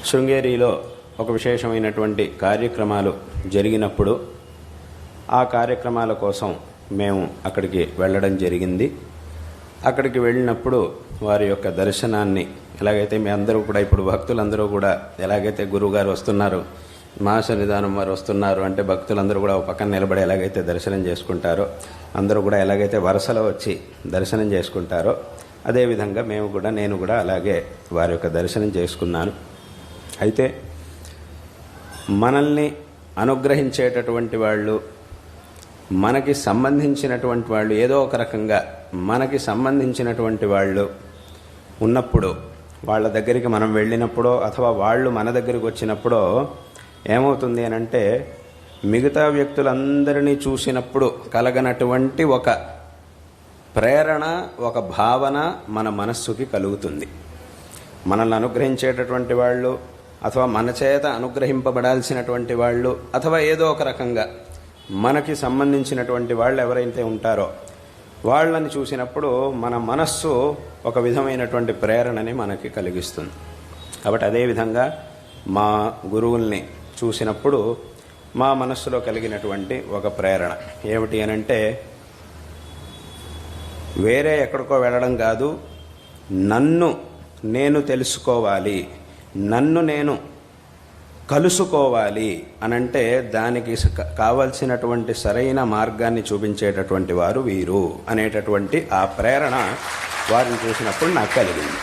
శృంగేరిలో ఒక విశేషమైనటువంటి కార్యక్రమాలు జరిగినప్పుడు ఆ కార్యక్రమాల కోసం మేము అక్కడికి వెళ్ళడం జరిగింది. అక్కడికి వెళ్ళినప్పుడు వారి యొక్క దర్శనాన్ని ఎలాగైతే మీ అందరూ కూడా ఇప్పుడు భక్తులందరూ కూడా ఎలాగైతే గురువుగారు వస్తున్నారు, మా సన్నిధానం వారు వస్తున్నారు అంటే భక్తులందరూ కూడా ఒక పక్కన నిలబడి ఎలాగైతే దర్శనం చేసుకుంటారో, అందరూ కూడా ఎలాగైతే వరుసలో వచ్చి దర్శనం చేసుకుంటారో అదేవిధంగా నేను కూడా అలాగే వారి యొక్క దర్శనం చేసుకున్నాను. అయితే మనల్ని అనుగ్రహించేటటువంటి వాళ్ళు, మనకి సంబంధించినటువంటి వాళ్ళు, ఏదో ఒక రకంగా మనకి సంబంధించినటువంటి వాళ్ళు ఉన్నప్పుడు వాళ్ళ దగ్గరికి మనం వెళ్ళినప్పుడో అథవా వాళ్ళు మన దగ్గరికి వచ్చినప్పుడో ఏమవుతుంది అనంటే మిగతా వ్యక్తులందరినీ చూసినప్పుడు కలగనటువంటి ఒక ప్రేరణ, ఒక భావన మన మనస్సుకి కలుగుతుంది. మనల్ని అనుగ్రహించేటటువంటి వాళ్ళు అథవా మన చేత అనుగ్రహింపబడాల్సినటువంటి వాళ్ళు అథవా ఏదో ఒక రకంగా మనకి సంబంధించినటువంటి వాళ్ళు ఎవరైతే ఉంటారో వాళ్ళని చూసినప్పుడు మన మనస్సు ఒక విధమైనటువంటి ప్రేరణని మనకి కలిగిస్తుంది. కాబట్టి అదేవిధంగా మా గురువుల్ని చూసినప్పుడు మా మనస్సులో కలిగినటువంటి ఒక ప్రేరణ ఏమిటి అనంటే, వేరే ఎక్కడికో వెళ్ళడం కాదు, నన్ను నేను తెలుసుకోవాలి, నన్ను నేను కలుసుకోవాలి అనంటే దానికి కావలసినటువంటి సరైన మార్గాన్ని చూపించేటటువంటి వారు వీరు అనేటటువంటి ఆ ప్రేరణ వారిని చూసినప్పుడు నాకు కలిగింది.